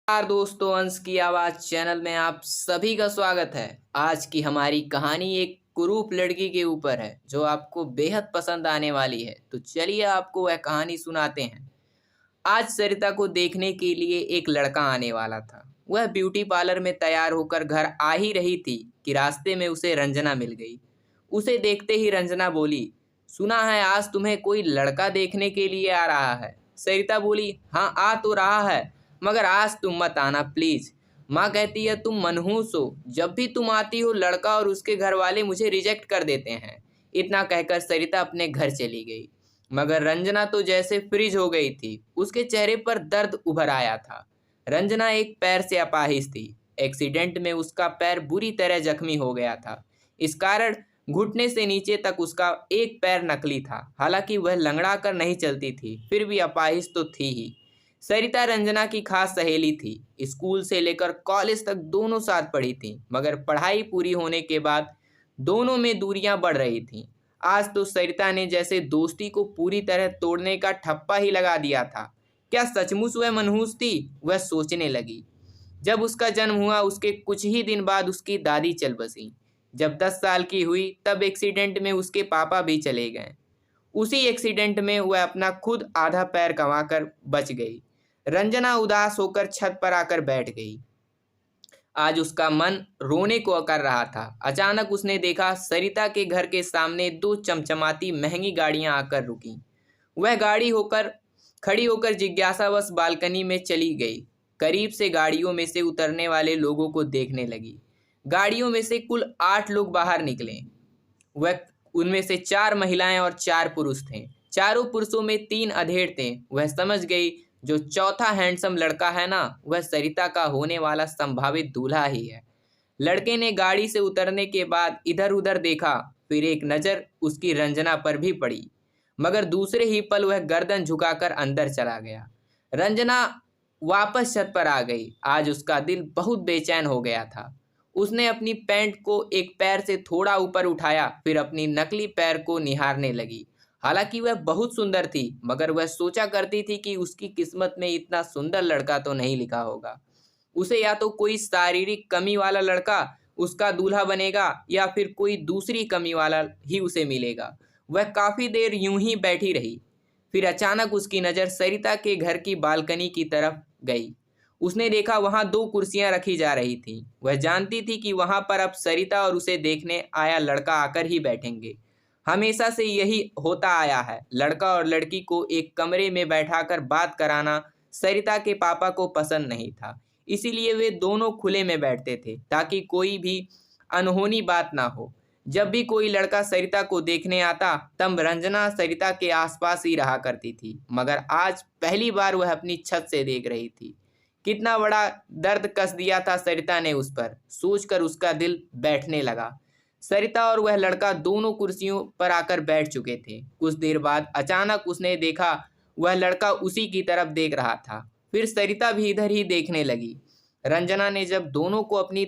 नमस्कार दोस्तों, अंश की आवाज़ चैनल में आप सभी का स्वागत है। आज की हमारी कहानी एक कुरूप लड़की के ऊपर है जो आपको बेहद पसंद आने वाली है। तो चलिए आपको वह कहानी सुनाते हैं। आज सरिता को देखने के लिए एक लड़का आने वाला था। वह ब्यूटी पार्लर में तैयार होकर घर आ ही रही थी कि रास्ते में उसे रंजना मिल गई। उसे देखते ही रंजना बोली, सुना है आज तुम्हें कोई लड़का देखने के लिए आ रहा है। सरिता बोली, हाँ आ तो रहा है, मगर आज तुम मत आना प्लीज। माँ कहती है तुम मनहूस हो, जब भी तुम आती हो लड़का और उसके घर वाले मुझे रिजेक्ट कर देते हैं। इतना कहकर सरिता अपने घर चली गई। मगर रंजना तो जैसे फ्रीज हो गई थी। उसके चेहरे पर दर्द उभर आया था। रंजना एक पैर से अपाहिज थी। एक्सीडेंट में उसका पैर बुरी तरह जख्मी हो गया था। इस कारण घुटने से नीचे तक उसका एक पैर नकली था। हालांकि वह लंगड़ा कर नहीं चलती थी, फिर भी अपाहिज तो थी ही। सरिता रंजना की खास सहेली थी। स्कूल से लेकर कॉलेज तक दोनों साथ पढ़ी थी, मगर पढ़ाई पूरी होने के बाद दोनों में दूरियां बढ़ रही थीं। आज तो सरिता ने जैसे दोस्ती को पूरी तरह तोड़ने का ठप्पा ही लगा दिया था। क्या सचमुच वह मनहूस थी? वह सोचने लगी। जब उसका जन्म हुआ उसके कुछ ही दिन बाद उसकी दादी चल बसी। जब 10 साल की हुई तब एक्सीडेंट में उसके पापा भी चले गए। उसी एक्सीडेंट में वह अपना खुद आधा पैर गंवाकर बच गई। रंजना उदास होकर छत पर आकर बैठ गई। आज उसका मन रोने को कर रहा था। अचानक उसने देखा सरिता के घर के सामने दो चमचमाती महंगी गाड़ियां आकर रुकी। वह खड़ी होकर जिज्ञासावश बालकनी में चली गई। करीब से गाड़ियों में से उतरने वाले लोगों को देखने लगी। गाड़ियों में से कुल 8 लोग बाहर निकले। वह उनमें से 4 महिलाएं और 4 पुरुष थे। चारों पुरुषों में 3 अधेड़ थे। वह समझ गई जो चौथा हैंडसम लड़का है ना, वह सरिता का होने वाला संभावित दूल्हा ही है। लड़के ने गाड़ी से उतरने के बाद इधर उधर देखा, फिर एक नज़र उसकी रंजना पर भी पड़ी, मगर दूसरे ही पल वह गर्दन झुकाकर अंदर चला गया। रंजना वापस छत पर आ गई। आज उसका दिल बहुत बेचैन हो गया था। उसने अपनी पैंट को एक पैर से थोड़ा ऊपर उठाया, फिर अपनी नकली पैर को निहारने लगी। हालांकि वह बहुत सुंदर थी, मगर वह सोचा करती थी कि उसकी किस्मत में इतना सुंदर लड़का तो नहीं लिखा होगा। उसे या तो कोई शारीरिक कमी वाला लड़का उसका दूल्हा बनेगा या फिर कोई दूसरी कमी वाला ही उसे मिलेगा। वह काफी देर यूं ही बैठी रही। फिर अचानक उसकी नज़र सरिता के घर की बालकनी की तरफ गई। उसने देखा वहां 2 कुर्सियां रखी जा रही थीं। वह जानती थी कि वहां पर अब सरिता और उसे देखने आया लड़का आकर ही बैठेंगे। हमेशा से यही होता आया है। लड़का और लड़की को एक कमरे में बैठाकर बात कराना सरिता के पापा को पसंद नहीं था। इसीलिए वे दोनों खुले में बैठते थे ताकि कोई भी अनहोनी बात ना हो। जब भी कोई लड़का सरिता को देखने आता तब रंजना सरिता के आसपास ही रहा करती थी, मगर आज पहली बार वह अपनी छत से देख रही थी। कितना बड़ा दर्द कस दिया था सरिता ने उस पर, सोचकर उसका दिल बैठने लगा। सरिता और वह लड़का दोनों कुर्सियों पर आकर बैठ चुके थे। कुछ देर बाद अचानक उसने देखा वह लड़का उसी की तरफ देख रहा था। फिर सरिता भी इधर ही देखने लगी। रंजना ने जब दोनों को अपनी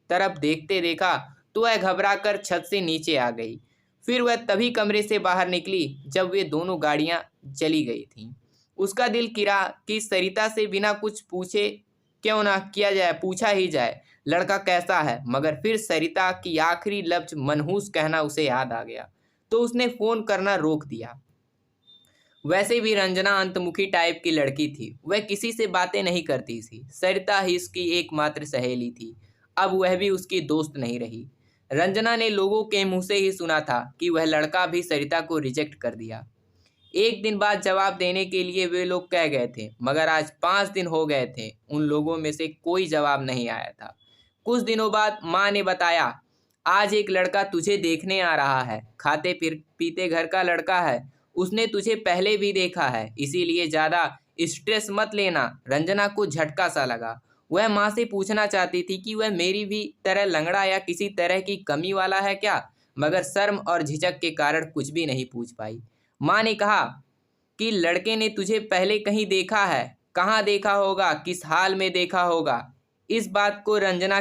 तरफ देखते देखा तो वह घबराकर छत से नीचे आ गई। फिर वह तभी कमरे से बाहर निकली जब वे दोनों गाड़ियां चली गई थीं। उसका दिल किरा कि सरिता से बिना कुछ पूछे क्यों ना किया जाए, पूछा ही जाए लड़का कैसा है। मगर फिर सरिता की आखिरी लफ्ज मनहूस कहना उसे याद आ गया, तो उसने फोन करना रोक दिया। वैसे भी रंजना अंतमुखी टाइप की लड़की थी। वह किसी से बातें नहीं करती थी। सरिता ही उसकी एकमात्र सहेली थी। अब वह भी उसकी दोस्त नहीं रही। रंजना ने लोगों के मुंह से ही सुना था कि वह लड़का भी सरिता को रिजेक्ट कर दिया। एक दिन बाद जवाब देने के लिए वे लोग कह गए थे, मगर आज 5 दिन हो गए थे, उन लोगों में से कोई जवाब नहीं आया था। कुछ दिनों बाद माँ ने बताया, आज एक लड़का तुझे देखने आ रहा है। खाते पीते घर का लड़का है। उसने तुझे पहले भी देखा है, इसीलिए ज़्यादा स्ट्रेस मत लेना। रंजना को झटका सा लगा। वह माँ से पूछना चाहती थी कि वह मेरी भी तरह लंगड़ा या किसी तरह की कमी वाला है क्या, मगर शर्म और झिझक के कारण कुछ भी नहीं पूछ पाई। माँ ने कहा कि लड़के ने तुझे पहले कहीं देखा है। कहाँ देखा होगा, किस हाल में देखा होगा। इस बात को रंजना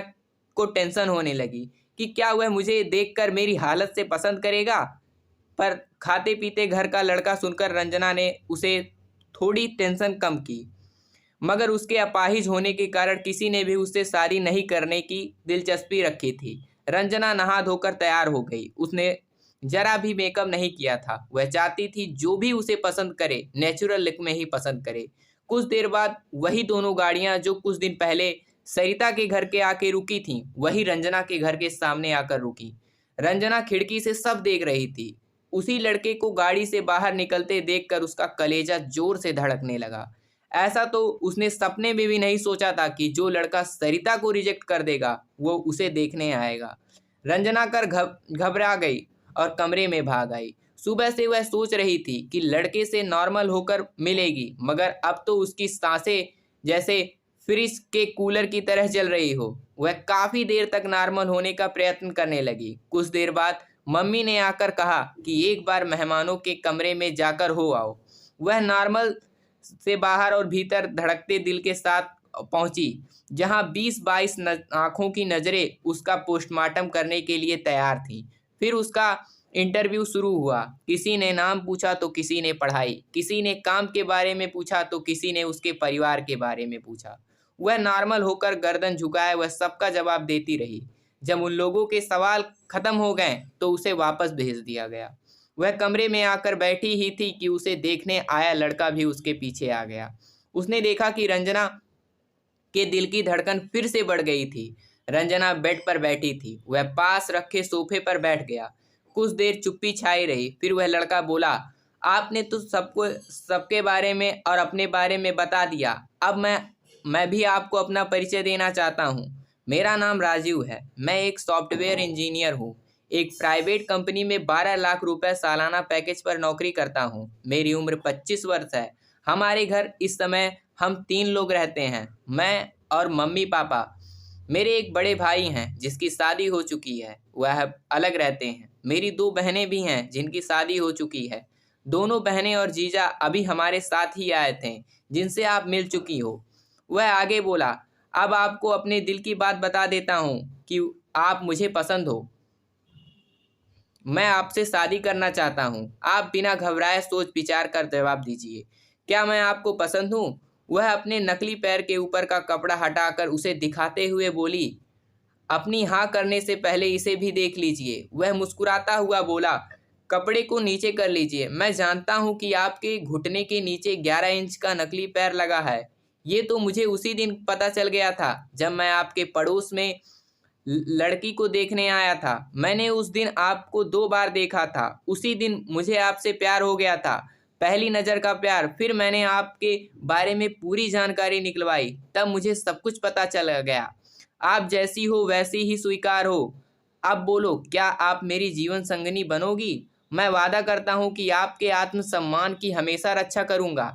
को टेंशन होने लगी कि क्या वह मुझे देखकर मेरी हालत से पसंद करेगा। पर खाते पीते घर का लड़का सुनकर रंजना ने उसे थोड़ी टेंशन कम की। मगर उसके अपाहिज होने के कारण किसी ने भी उससे शादी नहीं करने की दिलचस्पी रखी थी। रंजना नहा धोकर तैयार हो गई। उसने जरा भी मेकअप नहीं किया था। वह चाहती थी जो भी उसे पसंद करे नेचुरल लुक में ही पसंद करे। कुछ देर बाद वही दोनों गाड़ियां जो कुछ दिन पहले सरिता के घर के आके रुकी थीं, वही रंजना के घर के सामने आकर रुकी। रंजना खिड़की से सब देख रही थी। उसी लड़के को गाड़ी से बाहर निकलते देखकर उसका कलेजा जोर से धड़कने लगा। ऐसा तो उसने सपने में भी नहीं सोचा था कि जो लड़का सरिता को रिजेक्ट कर देगा वो उसे देखने आएगा। रंजना कर घबरा गई और कमरे में भाग आई। सुबह से वह सोच रही थी कि लड़के से नॉर्मल होकर मिलेगी, मगर अब तो उसकी सांसें जैसे फ्रिज के कूलर की तरह चल रही हो। वह काफ़ी देर तक नॉर्मल होने का प्रयत्न करने लगी। कुछ देर बाद मम्मी ने आकर कहा कि एक बार मेहमानों के कमरे में जाकर हो आओ। वह नॉर्मल से बाहर और भीतर धड़कते दिल के साथ पहुंची, जहां 20-22 आंखों की नज़रें उसका पोस्टमार्टम करने के लिए तैयार थीं। फिर उसका इंटरव्यू शुरू हुआ। किसी ने नाम पूछा तो किसी ने पढ़ाई, किसी ने काम के बारे में पूछा तो किसी ने उसके परिवार के बारे में पूछा। वह नॉर्मल होकर गर्दन झुकाए वह सबका जवाब देती रही। जब उन लोगों के सवाल खत्म हो गए तो उसे वापस भेज दिया गया। वह कमरे में आकर बैठी ही थी कि उसे देखने आया लड़का भी उसके पीछे आ गया। उसने देखा कि रंजना के दिल की धड़कन फिर से बढ़ गई थी। रंजना बेड पर बैठी थी। वह पास रखे सोफे पर बैठ गया। कुछ देर चुप्पी छाई रही। फिर वह लड़का बोला, आपने तो सबके बारे में और अपने बारे में बता दिया। अब मैं भी आपको अपना परिचय देना चाहता हूँ। मेरा नाम राजीव है। मैं एक सॉफ्टवेयर इंजीनियर हूँ। एक प्राइवेट कंपनी में 12 लाख रुपए सालाना पैकेज पर नौकरी करता हूँ। मेरी उम्र 25 वर्ष है। हमारे घर इस समय हम 3 लोग रहते हैं, मैं और मम्मी पापा। मेरे एक बड़े भाई हैं जिसकी शादी हो चुकी है, वह अलग रहते हैं। मेरी 2 बहनें भी हैं जिनकी शादी हो चुकी है। दोनों बहनें और जीजा अभी हमारे साथ ही आए थे, जिनसे आप मिल चुकी हो। वह आगे बोला, अब आपको अपने दिल की बात बता देता हूँ कि आप मुझे पसंद हो। मैं आपसे शादी करना चाहता हूँ। आप बिना घबराए सोच विचार कर जवाब दीजिए। क्या मैं आपको पसंद हूँ? वह अपने नकली पैर के ऊपर का कपड़ा हटाकर उसे दिखाते हुए बोली, अपनी हाँ करने से पहले इसे भी देख लीजिए। वह मुस्कुराता हुआ बोला, कपड़े को नीचे कर लीजिए। मैं जानता हूँ कि आपके घुटने के नीचे 11 इंच का नकली पैर लगा है। ये तो मुझे उसी दिन पता चल गया था जब मैं आपके पड़ोस में लड़की को देखने आया था। मैंने उस दिन आपको 2 बार देखा था। उसी दिन मुझे आपसे प्यार हो गया था, पहली नज़र का प्यार। फिर मैंने आपके बारे में पूरी जानकारी निकलवाई, तब मुझे सब कुछ पता चल गया। आप जैसी हो वैसी ही स्वीकार हो। अब बोलो, क्या आप मेरी जीवन संगिनी बनोगी? मैं वादा करता हूँ कि आपके आत्मसम्मान की हमेशा रक्षा करूँगा।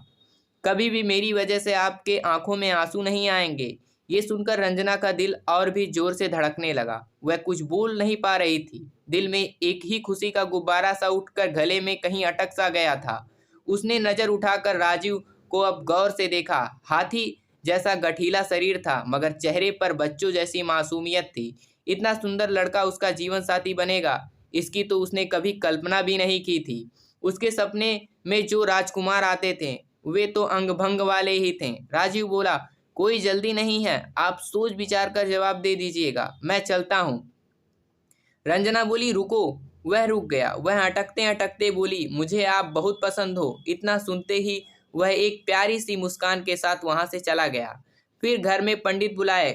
कभी भी मेरी वजह से आपके आंखों में आंसू नहीं आएंगे। ये सुनकर रंजना का दिल और भी जोर से धड़कने लगा। वह कुछ बोल नहीं पा रही थी। दिल में एक ही खुशी का गुब्बारा सा उठकर गले में कहीं अटक सा गया था। उसने नज़र उठाकर राजीव को अब गौर से देखा। हाथी जैसा गठीला शरीर था, मगर चेहरे पर बच्चों जैसी मासूमियत थी। इतना सुंदर लड़का उसका जीवन साथी बनेगा, इसकी तो उसने कभी कल्पना भी नहीं की थी। उसके सपने में जो राजकुमार आते थे वे तो अंग भंग वाले ही थे। राजीव बोला, कोई जल्दी नहीं है, आप सोच विचार कर जवाब दे दीजिएगा, मैं चलता हूँ। रंजना बोली, रुको। वह रुक गया। वह अटकते अटकते बोली, मुझे आप बहुत पसंद हो। इतना सुनते ही वह एक प्यारी सी मुस्कान के साथ वहां से चला गया। फिर घर में पंडित बुलाए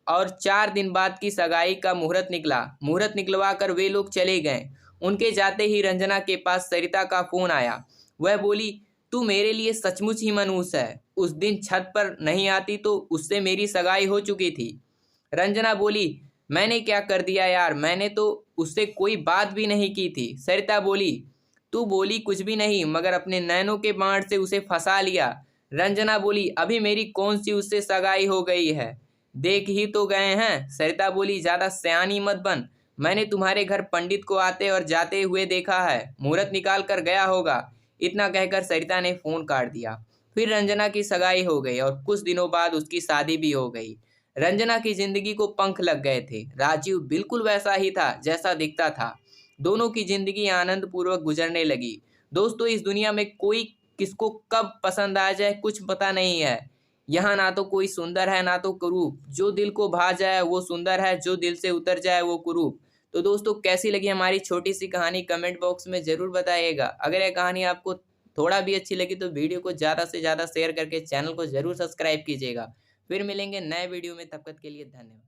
और 4 दिन बाद की सगाई का मुहूर्त निकला। मुहूर्त निकलवा कर वे लोग चले गए। उनके जाते ही रंजना के पास सरिता का फोन आया। वह बोली, तू मेरे लिए सचमुच ही मनहूस है। उस दिन छत पर नहीं आती तो उससे मेरी सगाई हो चुकी थी। रंजना बोली, मैंने क्या कर दिया यार, मैंने तो उससे कोई बात भी नहीं की थी। सरिता बोली, तू बोली कुछ भी नहीं, मगर अपने नैनों के बाण से उसे फंसा लिया। रंजना बोली, अभी मेरी कौन सी उससे सगाई हो गई है, देख ही तो गए हैं। सरिता बोली, ज़्यादा सयानी मत बन। मैंने तुम्हारे घर पंडित को आते और जाते हुए देखा है, मुहूर्त निकाल कर गया होगा। इतना कहकर सरिता ने फ़ोन काट दिया। फिर रंजना की सगाई हो गई और कुछ दिनों बाद उसकी शादी भी हो गई। रंजना की जिंदगी को पंख लग गए थे। राजीव बिल्कुल वैसा ही था जैसा दिखता था। दोनों की जिंदगी आनंद पूर्वक गुजरने लगी। दोस्तों, इस दुनिया में कोई किसको कब पसंद आ जाए कुछ पता नहीं है। यहाँ ना तो कोई सुंदर है ना तो कुरूप, जो दिल को भा जाए वो सुंदर है, जो दिल से उतर जाए वो कुरूप। तो दोस्तों कैसी लगी हमारी छोटी सी कहानी कमेंट बॉक्स में ज़रूर बताइएगा। अगर यह कहानी आपको थोड़ा भी अच्छी लगी तो वीडियो को ज़्यादा से ज़्यादा शेयर करके चैनल को ज़रूर सब्सक्राइब कीजिएगा। फिर मिलेंगे नए वीडियो में, तब तक के लिए धन्यवाद।